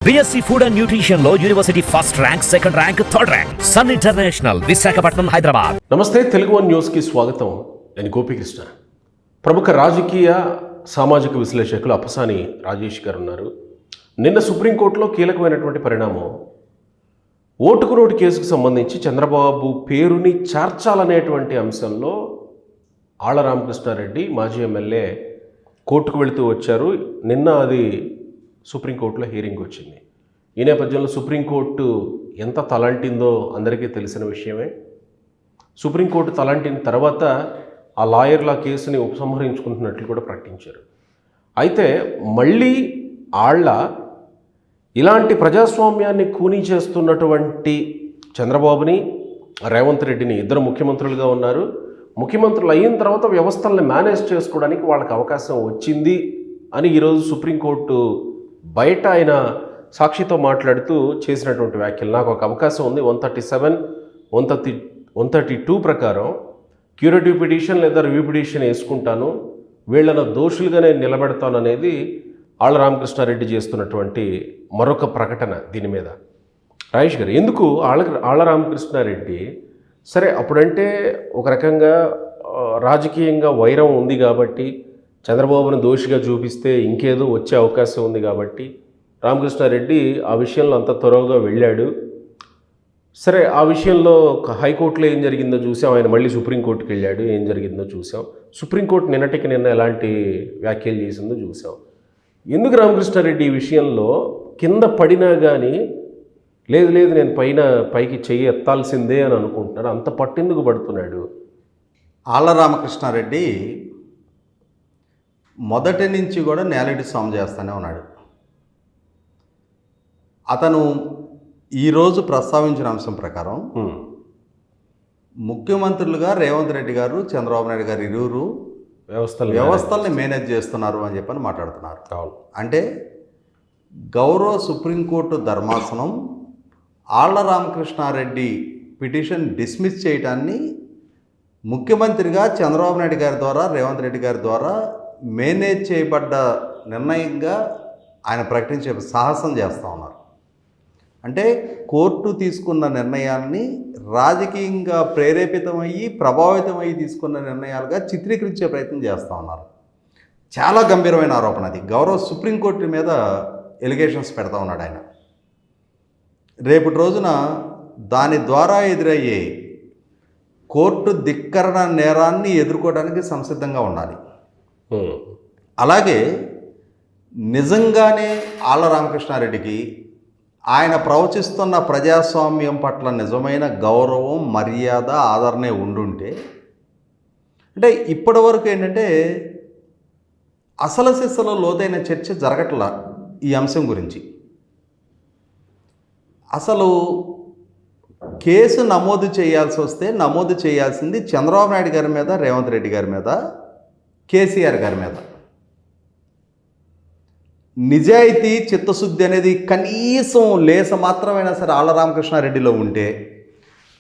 BSc Food and Nutrition లో university first rank, second rank, third rank. Sun international, Visakhapatnam, Hyderabad. Namaste, Telugu one న్యూస్కి స్వాగతం. నేను గోపికృష్ణ. ప్రముఖ రాజకీయ సామాజిక విశ్లేషకులు అప్పసాని రాజేష్ గారు ఉన్నారు. నిన్న సుప్రీంకోర్టులో కీలకమైనటువంటి పరిణామం, ఓటుకు నోటు కేసుకు సంబంధించి చంద్రబాబు పేరుని చేర్చాలనేటువంటి అంశంలో ఆళ్ల రామకృష్ణారెడ్డి మాజీ ఎమ్మెల్యే కోర్టుకు వెళుతూ వచ్చారు. నిన్న అది సుప్రీంకోర్టులో హీరింగ్ వచ్చింది. ఈ నేపథ్యంలో సుప్రీంకోర్టు ఎంత తలంటిందో అందరికీ తెలిసిన విషయమే. సుప్రీంకోర్టు తలంటిన తర్వాత ఆ లాయర్ల కేసుని ఉపసంహరించుకుంటున్నట్లు కూడా ప్రకటించారు. అయితే మళ్ళీ ఆళ్ల ఇలాంటి ప్రజాస్వామ్యాన్ని కూనీ చేస్తున్నటువంటి చంద్రబాబుని, రేవంత్ రెడ్డిని, ఇద్దరు ముఖ్యమంత్రులుగా ఉన్నారు. ముఖ్యమంత్రులు అయిన తర్వాత వ్యవస్థల్ని మేనేజ్ చేసుకోవడానికి వాళ్ళకి అవకాశం వచ్చింది అని ఈరోజు సుప్రీంకోర్టు బయట ఆయన సాక్షితో మాట్లాడుతూ చేసినటువంటి వ్యాఖ్యలు. నాకు ఒక అవకాశం ఉంది, 137, 132 ప్రకారం క్యూరేటివ్ పిటిషన్ లేదా రివ్యూ పిటిషన్ వేసుకుంటాను, వీళ్ళను దోషులుగా నేను నిలబెడతాను అనేది ఆళ్ల రామకృష్ణారెడ్డి చేస్తున్నటువంటి మరొక ప్రకటన. దీని మీద రాజేష్ గారు, ఎందుకు ఆళ్ల రామకృష్ణారెడ్డి సరే అప్పుడంటే ఒక రకంగా రాజకీయంగా వైరం ఉంది కాబట్టి, చంద్రబాబును దోషిగా చూపిస్తే ఇంకేదో వచ్చే అవకాశం ఉంది కాబట్టి రామకృష్ణారెడ్డి ఆ విషయంలో అంత త్వరగా వెళ్ళాడు. సరే, ఆ విషయంలో హైకోర్టులో ఏం జరిగిందో చూసాం, ఆయన మళ్ళీ సుప్రీంకోర్టుకి వెళ్ళాడు, ఏం జరిగిందో చూసాం. సుప్రీంకోర్టు నిన్న ఎలాంటి వ్యాఖ్యలు చేసిందో చూసాం. ఎందుకు రామకృష్ణారెడ్డి ఈ విషయంలో కింద పడినా కానీ లేదు నేను పైకి చెయ్యి ఎత్తాల్సిందే అని అనుకుంటున్నాడు, అంత పట్టెందుకు పడుతున్నాడు? ఆళ్ల రామకృష్ణారెడ్డి మొదటి నుంచి కూడా నేలటి సాము చేస్తూనే ఉన్నాడు. అతను ఈరోజు ప్రస్తావించిన అంశం ప్రకారం ముఖ్యమంత్రులుగా రేవంత్ రెడ్డి గారు, చంద్రబాబు నాయుడు గారు ఇరువురు వ్యవస్థల్ని మేనేజ్ చేస్తున్నారు అని చెప్పని మాట్లాడుతున్నారు. అంటే గౌరవ సుప్రీంకోర్టు ధర్మాసనం ఆళ్ల రామకృష్ణారెడ్డి పిటిషన్ డిస్మిస్ చేయడాన్ని ముఖ్యమంత్రిగా చంద్రబాబు నాయుడు గారి ద్వారా, రేవంత్ రెడ్డి గారి ద్వారా మేనేజ్ చేయబడ్డ నిర్ణయంగా ఆయన ప్రకటించే సాహసం చేస్తూ ఉన్నారు. అంటే కోర్టు తీసుకున్న నిర్ణయాన్ని రాజకీయంగా ప్రేరేపితమయ్యి, ప్రభావితమయ్యి తీసుకున్న నిర్ణయాలుగా చిత్రీకరించే ప్రయత్నం చేస్తూ ఉన్నారు. చాలా గంభీరమైన ఆరోపణ అది. గౌరవ సుప్రీంకోర్టు మీద ఎలిగేషన్స్ పెడతా ఉన్నాడు ఆయన. రేపటి రోజున దాని ద్వారా ఎదురయ్యే కోర్టు ధిక్కరణ నేరాన్ని ఎదుర్కోవడానికి సంసిద్ధంగా ఉండాలి. అలాగే నిజంగానే ఆళ్ల రామకృష్ణారెడ్డికి ఆయన ప్రవచిస్తున్న ప్రజాస్వామ్యం పట్ల నిజమైన గౌరవం, మర్యాద, ఆదరణే ఉండుంటే, అంటే ఇప్పటి వరకు ఏంటంటే అసలు సిస్సలో లోతైన చర్చ జరగట్లా ఈ అంశం గురించి. అసలు కేసు నమోదు చేయాల్సి వస్తే నమోదు చేయాల్సింది చంద్రబాబు నాయుడు గారి మీద, రేవంత్ రెడ్డి గారి మీద, కేసీఆర్ గారి మీద. నిజాయితీ, చిత్తశుద్ధి అనేది కనీసం లేస మాత్రమైనా సరే ఆళ్ల రామకృష్ణారెడ్డిలో ఉంటే,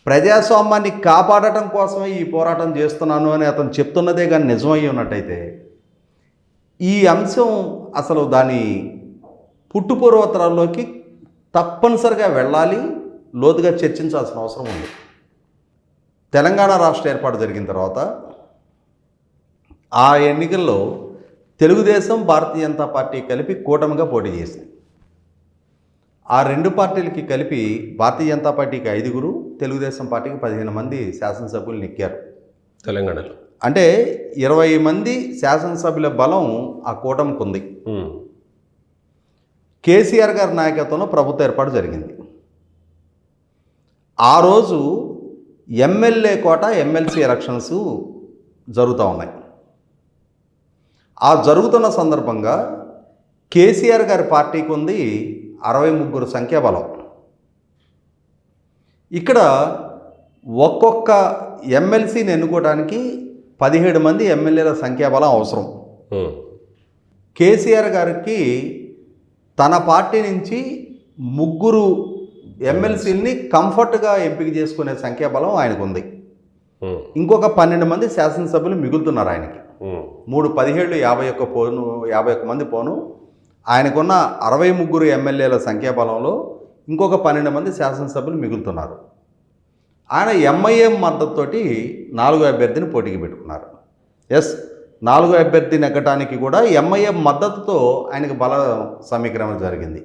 ప్రజాస్వామ్యాన్ని కాపాడటం కోసమే ఈ పోరాటం చేస్తున్నాను అని అతను చెప్తున్నదే కానీ నిజమై ఉన్నట్టయితే, ఈ అంశం అసలు దాని పుట్టుపూర్వోత్తరాల్లోకి తప్పనిసరిగా వెళ్ళాలి, లోతుగా చర్చించాల్సిన అవసరం ఉంది. తెలంగాణ రాష్ట్ర ఏర్పాటు జరిగిన తర్వాత ఆ ఎన్నికల్లో తెలుగుదేశం, భారతీయ జనతా పార్టీ కలిపి కూటమిగా పోటీ చేసింది. ఆ రెండు పార్టీలకి కలిపి భారతీయ జనతా పార్టీకి 5, తెలుగుదేశం పార్టీకి 15 మంది శాసనసభ్యులు నెక్కారు తెలంగాణలో. అంటే 20 మంది శాసనసభ్యుల బలం ఆ కూటమికి ఉంది. కేసీఆర్ గారి నాయకత్వంలో ప్రభుత్వ ఏర్పాటు జరిగింది. ఆ రోజు ఎమ్మెల్యే కోట, ఎమ్మెల్సీ ఎలక్షన్స్ జరుగుతూ ఉన్నాయి. ఆ జరుగుతున్న సందర్భంగా కేసీఆర్ గారి పార్టీకి ఉంది 63 సంఖ్యాబలం. ఇక్కడ ఒక్కొక్క ఎమ్మెల్సీని ఎన్నుకోవడానికి 17 మంది ఎమ్మెల్యేల సంఖ్యాబలం అవసరం. కేసీఆర్ గారికి తన పార్టీ నుంచి 3 ఎమ్మెల్సీలని కంఫర్ట్గా ఎంపిక చేసుకునే సంఖ్యాబలం ఆయనకు ఉంది. ఇంకొక 12 మంది శాసనసభ్యులు మిగులుతున్నారు ఆయనకి. 3 17 51 పోను 51 మంది పోను ఆయనకున్న 63 ఎమ్మెల్యేల సంఖ్యాబలంలో ఇంకొక 12 మంది శాసనసభ్యులు మిగులుతున్నారు. ఆయన ఎంఐఎం మద్దతుతోటి 4వ అభ్యర్థిని పోటీకి పెట్టుకున్నారు. ఎస్, 4వ అభ్యర్థి నెగ్గటానికి కూడా ఎంఐఎం మద్దతుతో ఆయనకు బల సమీకరణ జరిగింది.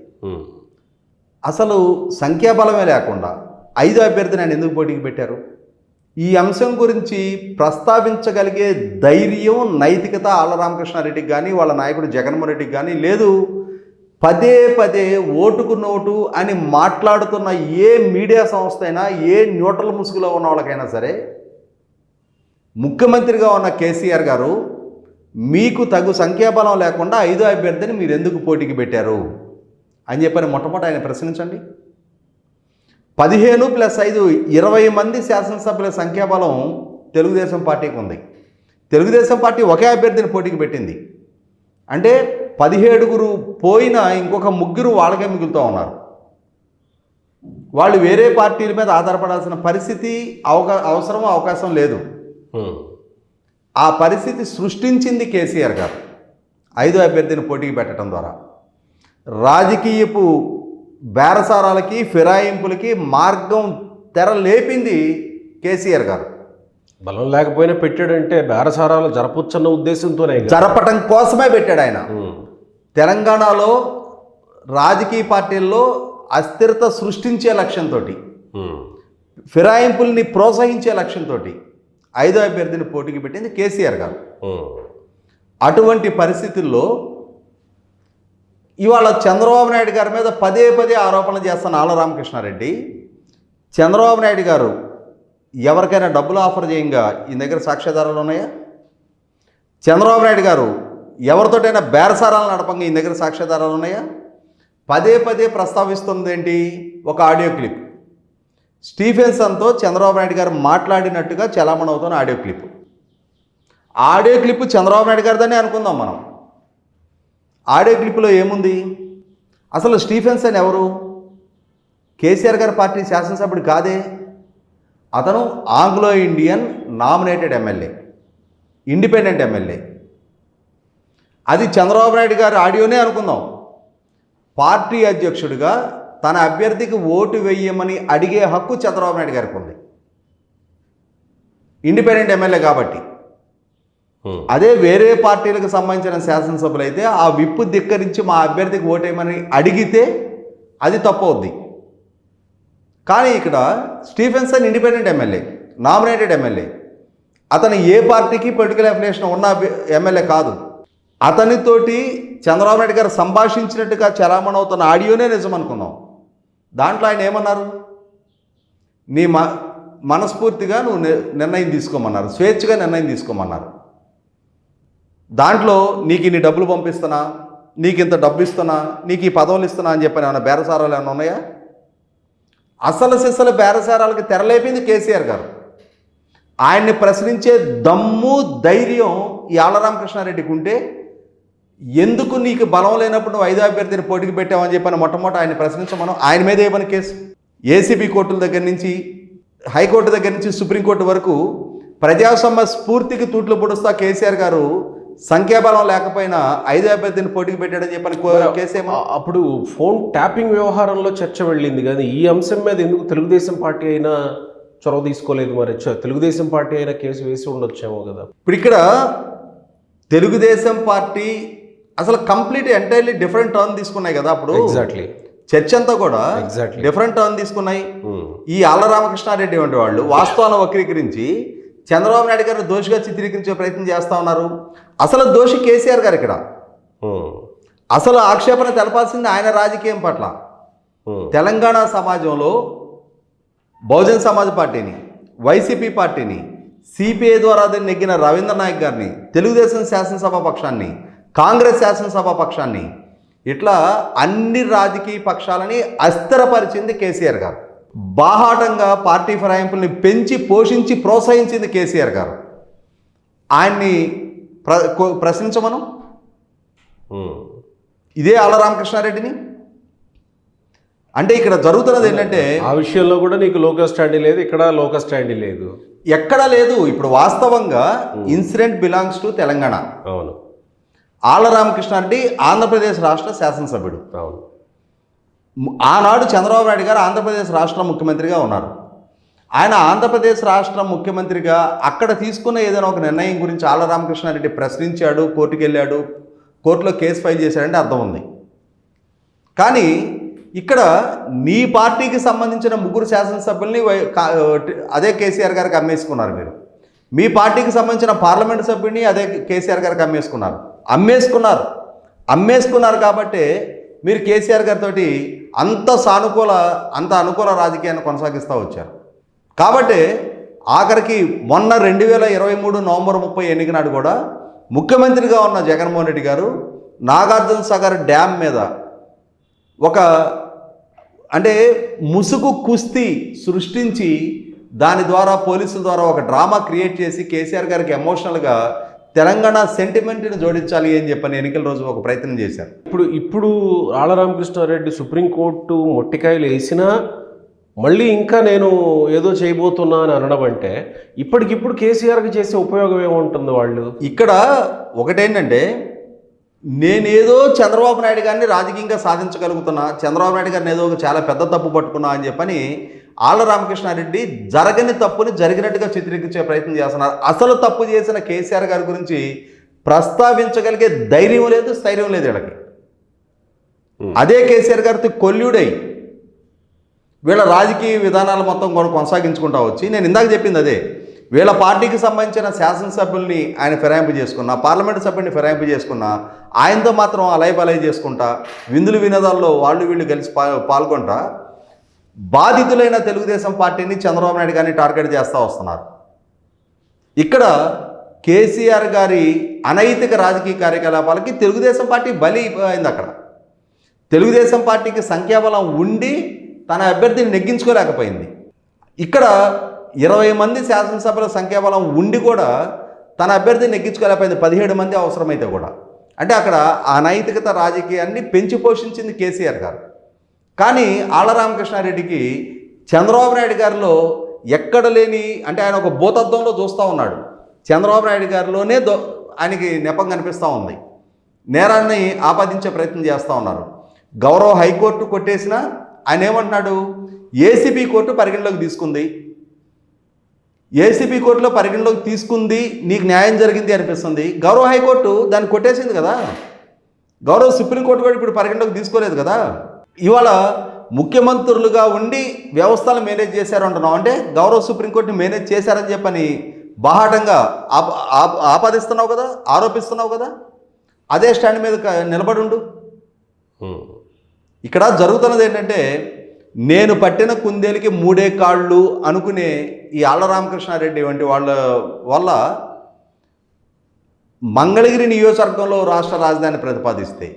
అసలు సంఖ్యాబలమే లేకుండా 5వ అభ్యర్థిని ఆయన ఎందుకు పోటీకి పెట్టారు? ఈ అంశం గురించి ప్రస్తావించగలిగే ధైర్యం, నైతికత ఆళ్ల రామకృష్ణారెడ్డికి కానీ వాళ్ళ నాయకుడు జగన్మోహన్ రెడ్డికి కానీ లేదు. పదే పదే ఓటుకు నోటు అని మాట్లాడుతున్న ఏ మీడియా సంస్థ అయినా, ఏ న్యూట్రల్ ముసుగులో ఉన్న వాళ్ళకైనా సరే, ముఖ్యమంత్రిగా ఉన్న కేసీఆర్ గారు మీకు తగు సంఖ్యాబలం లేకుండా 5వ అభ్యర్థిని మీరు ఎందుకు పోటీకి పెట్టారు అని చెప్పని మొట్టమొదటి ఆయన ప్రశ్నించండి. 15 + 5 20 మంది శాసనసభ్యుల సంఖ్యాబలం తెలుగుదేశం పార్టీకి ఉంది. తెలుగుదేశం పార్టీ ఒకే అభ్యర్థిని పోటీకి పెట్టింది. అంటే 17 పోయినా ఇంకొక 3 వాళ్ళకే మిగులుతూ ఉన్నారు. వాళ్ళు వేరే పార్టీల మీద ఆధారపడాల్సిన పరిస్థితి, అవకాశం లేదు. ఆ పరిస్థితి సృష్టించింది కేసీఆర్ గారు 5వ అభ్యర్థిని పోటీకి పెట్టడం ద్వారా. రాజకీయపు బేరసారాలకి, ఫిరాయింపులకి మార్గం తెరలేపింది కేసీఆర్ గారు. బలం లేకపోయినా పెట్టాడంటే బేరసారాలు జరపొచ్చన్న ఉద్దేశంతోనే, జరపటం కోసమే పెట్టాడు ఆయన. తెలంగాణలో రాజకీయ పార్టీల్లో అస్థిరత సృష్టించే లక్ష్యంతో, ఫిరాయింపుల్ని ప్రోత్సహించే లక్ష్యంతో 5వ అభ్యర్థిని పోటీకి పెట్టింది కేసీఆర్ గారు. అటువంటి పరిస్థితుల్లో ఇవాళ చంద్రబాబు నాయుడు గారి మీద పదే పదే ఆరోపణలు చేస్తున్న ఆళ్ల రామకృష్ణారెడ్డి, చంద్రబాబు నాయుడు గారు ఎవరికైనా డబ్బులు ఆఫర్ చేయంగా ఈ దగ్గర సాక్ష్యాధారాలు ఉన్నాయా? చంద్రబాబు నాయుడు గారు ఎవరితోటైనా బేరసారాలు నడపంగా ఈ దగ్గర సాక్ష్యాధారాలు ఉన్నాయా? పదే పదే ప్రస్తావిస్తుంది ఏంటి? ఒక ఆడియో క్లిప్, స్టీఫెన్సన్తో చంద్రబాబు నాయుడు గారు మాట్లాడినట్టుగా చలామణి అవుతున్న audio clip. Audio clip Chandrababu Naidu గారిదనే అనుకుందాం మనం. ఆడియో క్లిప్లో ఏముంది? అసలు స్టీఫెన్సన్ ఎవరు? కేసీఆర్ గారి పార్టీ శాసనసభ్యుడు కాదే. అతను Anglo Indian nominated MLA, independent MLA. అది చంద్రబాబు నాయుడు గారి ఆడియోనే అనుకుందాం. పార్టీ అధ్యక్షుడిగా తన అభ్యర్థికి ఓటు వేయమని అడిగే హక్కు చంద్రబాబు నాయుడు గారికి ఉంది, ఇండిపెండెంట్ ఎమ్మెల్యే కాబట్టి. అదే వేరే పార్టీలకు సంబంధించిన శాసనసభ్యులు అయితే ఆ విప్పు ధిక్కరించి మా అభ్యర్థికి ఓటేయమని అడిగితే అది తప్పు అవుద్ది. కానీ ఇక్కడ Stephenson independent MLA, nominated MLA. అతను ఏ పార్టీకి పొలిటికల్ అఫిలియేషన్ ఉన్న ఎమ్మెల్యే కాదు. అతనితోటి చంద్రబాబు నాయుడు గారు సంభాషించినట్టుగా చలామణి అవుతున్న ఆడియోనే నిజం అనుకుందాం. దాంట్లో ఆయన ఏమన్నారు? నీ మనస్ఫూర్తిగా నువ్వు నిర్ణయం తీసుకోమన్నారు, స్వేచ్ఛగా నిర్ణయం తీసుకోమన్నారు. దాంట్లో నీకు ఇన్ని డబ్బులు పంపిస్తున్నా, నీకు ఇంత డబ్బు ఇస్తున్నా, నీకు ఈ పదవులు ఇస్తున్నా అని చెప్పని ఏమైనా బేరసారాలు ఏమైనా ఉన్నాయా? అసలు సిసలు బేరసారాలకి తెరలేపింది కేసీఆర్ గారు. ఆయన్ని ప్రశ్నించే దమ్ము, ధైర్యం ఈ ఆళ్ల రామకృష్ణారెడ్డికి ఉంటే ఎందుకు నీకు బలం లేనప్పుడు నువ్వు 5వ అభ్యర్థిని పోటీకి పెట్టావని చెప్పని మొట్టమొదటి ఆయన ప్రశ్నించమను. ఆయన మీద ఏమని కేసు? ఏసీబీ కోర్టుల దగ్గర నుంచి, హైకోర్టు దగ్గర నుంచి సుప్రీంకోర్టు వరకు ప్రజాస్వామ్య స్ఫూర్తికి తూట్లు పొడుస్తా కేసీఆర్ గారు సంఖ్యాబలం లేకపోయినా 5వ అభ్యర్థిని పోటీకి పెట్టాడని చెప్పని కేసేమో. అప్పుడు ఫోన్ ట్యాపింగ్ వ్యవహారంలో చర్చ వెళ్ళింది కానీ ఈ అంశం మీద ఎందుకు తెలుగుదేశం పార్టీ అయినా చొరవ తీసుకోలేదు? మరి తెలుగుదేశం పార్టీ అయినా కేసు వేసి ఉండొచ్చేమో కదా. ఇప్పుడు ఇక్కడ తెలుగుదేశం పార్టీ అసలు కంప్లీట్ ఎంటైర్లీ డిఫరెంట్ టర్న్ తీసుకున్నాయి కదా. అప్పుడు ఎగ్జాక్ట్లీ చర్చ అంతా కూడా డిఫరెంట్ టర్న్ తీసుకున్నాయి. ఈ ఆళ్ల రామకృష్ణారెడ్డి వంటి వాళ్ళు వాస్తవాలను వక్రీకరించి చంద్రబాబు నాయుడు గారిని దోషిగా చిత్రీకరించే ప్రయత్నం చేస్తూ ఉన్నారు. అసలు దోషి కేసీఆర్ గారు. ఇక్కడ అసలు ఆక్షేపణ తెలపాల్సింది ఆయన రాజకీయం పట్ల. తెలంగాణ సమాజంలో బహుజన్ సమాజ్ పార్టీని, వైసీపీ పార్టీని, సిపిఐ ద్వారా నెగ్గిన రవీంద్ర నాయక్ గారిని, తెలుగుదేశం శాసనసభ పక్షాన్ని, కాంగ్రెస్ శాసనసభ పక్షాన్ని, ఇట్లా అన్ని రాజకీయ పక్షాలని అస్థిరపరిచింది కేసీఆర్ గారు. బాహాటంగా పార్టీ ఫిరాయింపుల్ని పెంచి పోషించి ప్రోత్సహించింది కేసీఆర్ గారు. ఆయన్ని ప్రశ్నించమను. ఇదే ఆళ్ల రామకృష్ణారెడ్డిని. అంటే ఇక్కడ జరుగుతున్నది ఏంటంటే ఆ విషయంలో కూడా నీకు లోకల్ స్టాండీ లేదు, ఇక్కడ లోకల్ స్టాండీ లేదు, ఎక్కడా లేదు. ఇప్పుడు వాస్తవంగా ఇన్సిడెంట్ బిలాంగ్స్ టు తెలంగాణ. అవును. ఆళ్ల రామకృష్ణారెడ్డి ఆంధ్రప్రదేశ్ రాష్ట్ర శాసనసభ్యుడు. అవును. ఆనాడు చంద్రబాబు నాయుడు గారు ఆంధ్రప్రదేశ్ రాష్ట్ర ముఖ్యమంత్రిగా ఉన్నారు. ఆయన ఆంధ్రప్రదేశ్ రాష్ట్ర ముఖ్యమంత్రిగా అక్కడ తీసుకున్న ఏదైనా ఒక నిర్ణయం గురించి ఆళ్ల రామకృష్ణారెడ్డి ప్రశ్నించాడు, కోర్టుకు వెళ్ళాడు, కోర్టులో కేసు ఫైల్ చేశాడంటే అర్థం ఉంది. కానీ ఇక్కడ నీ పార్టీకి సంబంధించిన 3 శాసనసభ్యుల్ని అదే కేసీఆర్ గారికి అమ్మేసుకున్నారు మీరు. మీ పార్టీకి సంబంధించిన పార్లమెంటు సభ్యుడిని అదే కేసీఆర్ గారికి అమ్మేసుకున్నారు కాబట్టి మీరు కేసీఆర్ గారితో అంత అనుకూల రాజకీయాన్ని కొనసాగిస్తూ వచ్చారు. కాబట్టి ఆఖరికి మొన్న 2023 నవంబర్ 30 ఎన్నిక నాడు కూడా ముఖ్యమంత్రిగా ఉన్న జగన్మోహన్ రెడ్డి గారు నాగార్జున సాగర్ డ్యామ్ మీద అంటే ముసుగు కుస్తీ సృష్టించి దాని ద్వారా పోలీసుల ద్వారా ఒక డ్రామా క్రియేట్ చేసి కేసీఆర్ గారికి ఎమోషనల్గా తెలంగాణ సెంటిమెంట్ని జోడించాలి అని చెప్పని ఎన్నికల రోజు ఒక ప్రయత్నం చేశారు. ఇప్పుడు ఆళ్ల రామకృష్ణారెడ్డి సుప్రీంకోర్టు మొట్టికాయలు వేసినా మళ్ళీ ఇంకా నేను ఏదో చేయబోతున్నా అని అనడం అంటే ఇప్పటికిప్పుడు కేసీఆర్కి చేసే ఉపయోగం ఏముంటుంది? వాళ్ళు ఇక్కడ ఒకటేంటంటే నేనేదో చంద్రబాబు నాయుడు గారిని రాజకీయంగా సాధించగలుగుతున్నా, చంద్రబాబు నాయుడు గారిని ఏదో చాలా పెద్ద తప్పు పట్టుకున్నా అని చెప్పని ఆళ్ల రామకృష్ణారెడ్డి జరగని తప్పుని జరిగినట్టుగా చిత్రీకరించే ప్రయత్నం చేస్తున్నారు. అసలు తప్పు చేసిన కేసీఆర్ గారి గురించి ప్రస్తావించగలిగే ధైర్యం లేదు, స్థైర్యం లేదు వీళ్ళకి. అదే కేసీఆర్ గారితో కొల్లుడై వీళ్ళ రాజకీయ విధానాలు మొత్తం కూడా కొనసాగించుకుంటా వచ్చి నేను ఇందాక చెప్పింది అదే. వీళ్ళ పార్టీకి సంబంధించిన శాసనసభ్యుల్ని ఆయన ఫిరాయింపు చేసుకున్నా, పార్లమెంటు సభ్యుల్ని ఫిరాయింపు చేసుకున్నా, ఆయనతో మాత్రం అలై చేసుకుంటా, విందులు వినోదాల్లో వాళ్ళు వీళ్ళు కలిసి పాల్గొంటా బాధితులైన తెలుగుదేశం పార్టీని చంద్రబాబు నాయుడు గారిని టార్గెట్ చేస్తూ వస్తున్నారు. ఇక్కడ కేసీఆర్ గారి అనైతిక రాజకీయ కార్యకలాపాలకి తెలుగుదేశం పార్టీ బలి అయింది. అక్కడ తెలుగుదేశం పార్టీకి సంఖ్యాబలం ఉండి తన అభ్యర్థిని నెగ్గించుకోలేకపోయింది. ఇక్కడ 20 మంది శాసనసభల సంఖ్యాబలం ఉండి కూడా తన అభ్యర్థిని నెగ్గించుకోలేకపోయింది, 17 మంది అవసరమైతే కూడా. అంటే అక్కడ అనైతికత రాజకీయాన్ని పెంచి పోషించింది కేసీఆర్ గారు. కానీ ఆళ్ల రామకృష్ణారెడ్డికి చంద్రబాబు నాయుడు గారిలో ఎక్కడ లేని అంటే ఆయన ఒక భూతత్వంలో చూస్తూ ఉన్నాడు. చంద్రబాబు నాయుడు గారిలోనే ఆయనకి నెపం కనిపిస్తూ ఉంది. నేరాన్ని ఆపాదించే ప్రయత్నం చేస్తూ ఉన్నారు. గౌరవ హైకోర్టు కొట్టేసినా ఆయన ఏమంటున్నాడు, ఏసీబీ కోర్టు పరిగణలోకి తీసుకుంది, ఏసీబీ కోర్టులో పరిగణలోకి తీసుకుంది, నీకు న్యాయం జరిగింది అనిపిస్తుంది. గౌరవ హైకోర్టు దాన్ని కొట్టేసింది కదా, గౌరవ సుప్రీంకోర్టు కూడా ఇప్పుడు పరిగణలోకి తీసుకోలేదు కదా. ఇవాళ ముఖ్యమంత్రులుగా ఉండి వ్యవస్థలు మేనేజ్ చేశారు అంటున్నావు అంటే గౌరవ సుప్రీంకోర్టుని మేనేజ్ చేశారని చెప్పని బాహాటంగా ఆపాదిస్తున్నావు కదా, ఆరోపిస్తున్నావు కదా. అదే స్టాండ్ మీద నిలబడి ఉండు. ఇక్కడ జరుగుతున్నది ఏంటంటే నేను పట్టిన కుందేలికి 3 కాళ్ళు అనుకునే ఈ ఆళ్ల రామకృష్ణారెడ్డి వంటి వాళ్ళ వల్ల మంగళగిరి నియోజకవర్గంలో రాష్ట్ర రాజధాని ప్రతిపాదిస్తే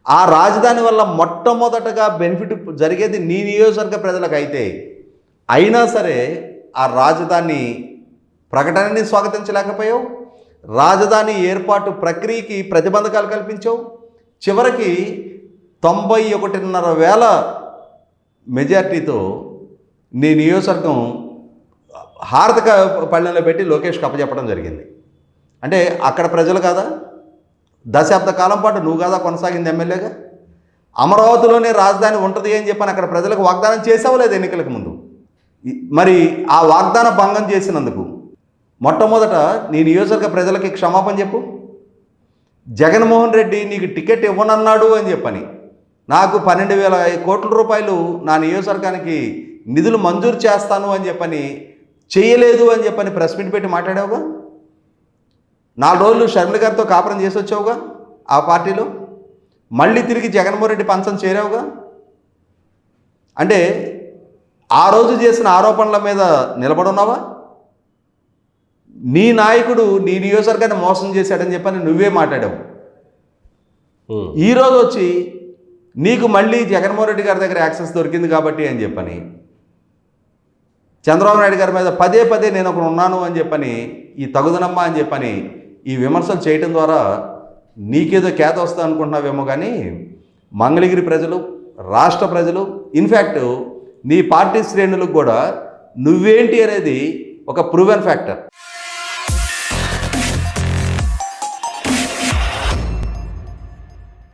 ఆ రాజధాని వల్ల మొట్టమొదటగా బెనిఫిట్ జరిగేది నీ నియోజకవర్గ ప్రజలకు అయితే అయినా సరే ఆ రాజధాని ప్రకటనని స్వాగతించలేకపోయావు, రాజధాని ఏర్పాటు ప్రక్రియకి ప్రతిబంధకాలు కల్పించావు. చివరికి 91,500 మెజార్టీతో నీ నియోజకవర్గం హారతిక పళ్ళెంలో పెట్టి లోకేష్కి అప్పచెప్పడం జరిగింది. అంటే అక్కడ ప్రజలు కాదా, దశాబ్ద కాలం పాటు నువ్వు కాదా కొనసాగింది ఎమ్మెల్యేగా? అమరావతిలోనే రాజధాని ఉంటుంది అని చెప్పని అక్కడ ప్రజలకు వాగ్దానం చేసావు లేదు ఎన్నికలకు ముందు? మరి ఆ వాగ్దాన భంగం చేసినందుకు మొట్టమొదట నీ నియోజకవర్గ ప్రజలకి క్షమాపణ చెప్పు. జగన్మోహన్ రెడ్డి నీకు టికెట్ ఇవ్వనన్నాడు అని చెప్పని నాకు 12,000 కోట్ల రూపాయలు నా నియోజకవర్గానికి నిధులు మంజూరు చేస్తాను అని చెప్పని చేయలేదు అని చెప్పని ప్రెస్ మీట్ పెట్టి మాట్లాడావుగా. 4 రోజులు షర్మిల గారితో కాపురం చేసి వచ్చావుగా ఆ పార్టీలో, మళ్ళీ తిరిగి జగన్మోహన్ రెడ్డి పంచం చేరావుగా. అంటే ఆ రోజు చేసిన ఆరోపణల మీద నిలబడున్నావా? నీ నాయకుడు నీ నియోజకవర్గాన్ని మోసం చేశాడని చెప్పని నువ్వే మాట్లాడావు. ఈరోజు వచ్చి నీకు మళ్ళీ జగన్మోహన్ రెడ్డి గారి దగ్గర యాక్సెస్ దొరికింది కాబట్టి అని చెప్పని చంద్రబాబు నాయుడు గారి మీద పదే నేను ఒకరు ఉన్నాను అని చెప్పని ఈ తగుదనమ్మా అని చెప్పని ఈ విమర్శలు చేయటం ద్వారా నీకేదో ఖ్యాత వస్తా అనుకుంటున్నావేమో. కానీ మంగళగిరి ప్రజలు, రాష్ట్ర ప్రజలు, ఇన్ఫ్యాక్ట్ నీ పార్టీ శ్రేణులకు కూడా నువ్వేంటి అనేది ఒక ప్రూవెన్ ఫ్యాక్టర్.